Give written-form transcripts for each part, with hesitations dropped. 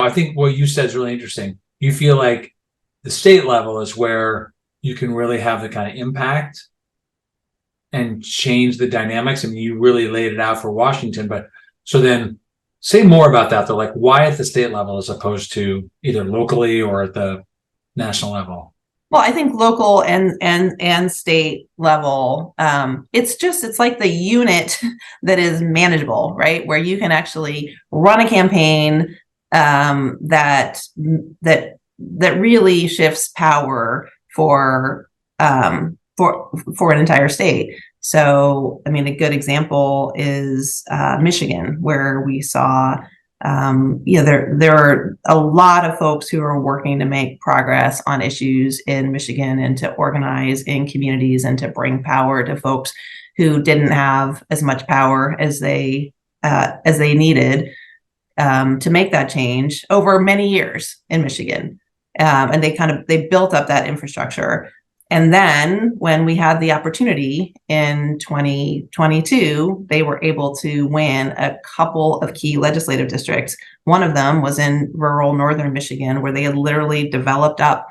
I think what you said is really interesting. You feel like the state level is where you can really have the kind of impact and change the dynamics. I mean, you really laid it out for Washington, but so then say more about that though, like why at the state level as opposed to either locally or at the national level? Well, I think local and state level, it's like the unit that is manageable, right? Where you can actually run a campaign that really shifts power for an entire state. So, I mean, a good example is Michigan, where we saw, there are a lot of folks who are working to make progress on issues in Michigan and to organize in communities and to bring power to folks who didn't have as much power as they needed to make that change over many years in Michigan. And they built up that infrastructure. And then when we had the opportunity in 2022, they were able to win a couple of key legislative districts. One of them was in rural northern Michigan, where they had literally developed up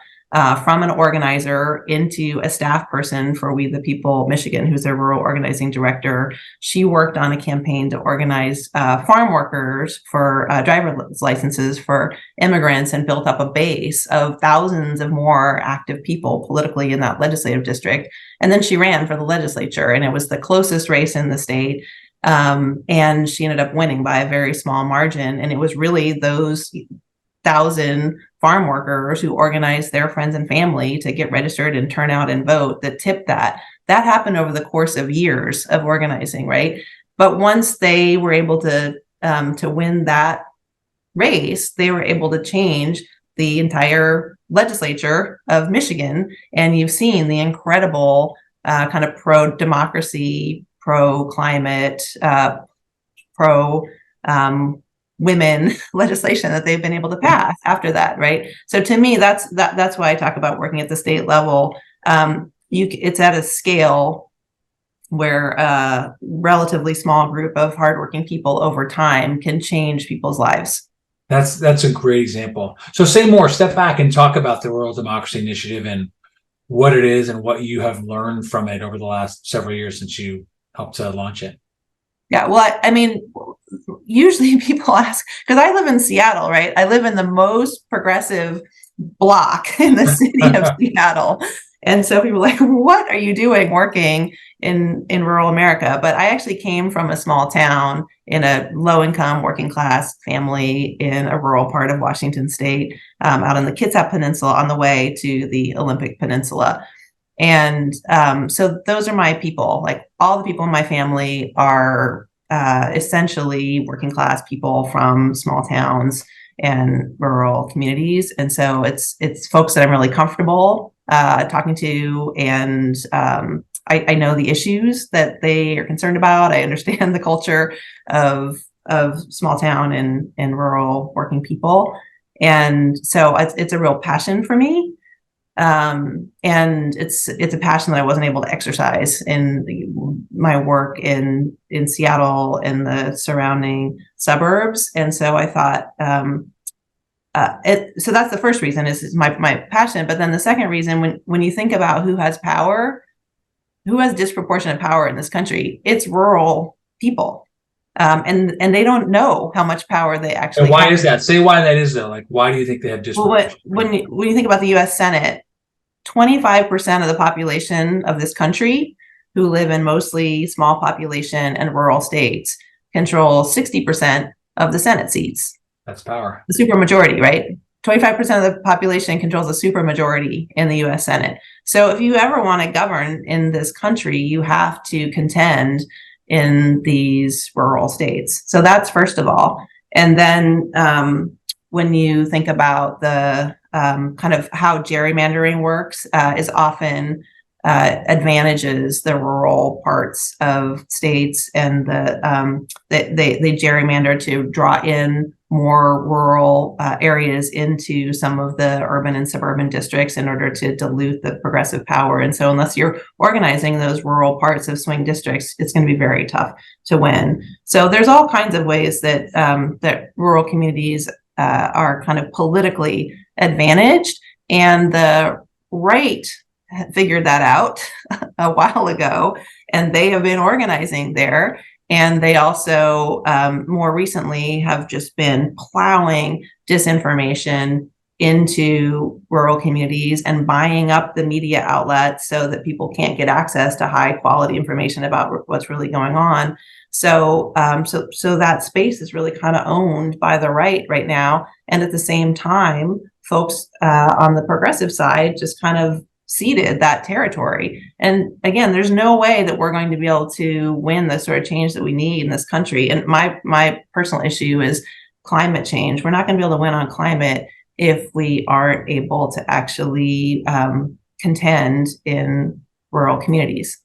from an organizer into a staff person for We the People Michigan, who's their rural organizing director. She worked on a campaign to organize farm workers for driver's licenses for immigrants and built up a base of thousands of more active people politically in that legislative district. And then she ran for the legislature, and it was the closest race in the state. And she ended up winning by a very small margin. And it was really those 1,000 farm workers who organized their friends and family to get registered and turn out and vote that tipped that. That happened over the course of years of organizing, right? But once they were able to win that race, they were able to change the entire legislature of Michigan. And you've seen the incredible kind of pro-democracy, pro-climate, pro women legislation that they've been able to pass after that, right? So to me, that's why I talk about working at the state level. It's at a scale where a relatively small group of hardworking people over time can change people's lives. That's a great example. So say more, step back and talk about the Rural Democracy Initiative and what it is and what you have learned from it over the last several years since you helped to launch it. Yeah, well, I mean, usually people ask, because I live in Seattle, right? I live in the most progressive block in the city of Seattle. And so people are like, what are you doing working in rural America? But I actually came from a small town in a low-income working class family in a rural part of Washington state, out on the Kitsap Peninsula on the way to the Olympic Peninsula. And so those are my people. Like all the people in my family are essentially working class people from small towns and rural communities. And so it's folks that I'm really comfortable talking to, and I know the issues that they are concerned about. I understand the culture of small town and rural working people. And so it's a real passion for me. And it's a passion that I wasn't able to exercise in my work in Seattle and the surrounding suburbs. And so I thought, so that's the first reason is my passion. But then the second reason, when you think about who has power, who has disproportionate power in this country, it's rural people. And they don't know how much power they actually have. And why have. is that? Say why that is though. Like, why do you think they have disproportionate? Well, when you think about the U.S. Senate, 25% of the population of this country, who live in mostly small population and rural states, control 60% of the Senate seats. That's power. The supermajority, right? 25% of the population controls a supermajority in the U.S. Senate. So if you ever want to govern in this country, you have to contend in these rural states. So that's first of all. And then when you think about the kind of how gerrymandering works, is often advantages the rural parts of states, and they gerrymander to draw in more rural areas into some of the urban and suburban districts in order to dilute the progressive power. And so unless you're organizing those rural parts of swing districts, it's going to be very tough to win. So there's all kinds of ways that that rural communities are kind of politically advantaged, and the right figured that out a while ago, and they have been organizing there. And they also more recently have just been plowing disinformation into rural communities and buying up the media outlets so that people can't get access to high quality information about what's really going on. So that space is really kind of owned by the right now. And at the same time, folks on the progressive side just kind of ceded that territory. And again, there's no way that we're going to be able to win the sort of change that we need in this country. And my personal issue is climate change. We're not going to be able to win on climate if we aren't able to actually contend in rural communities.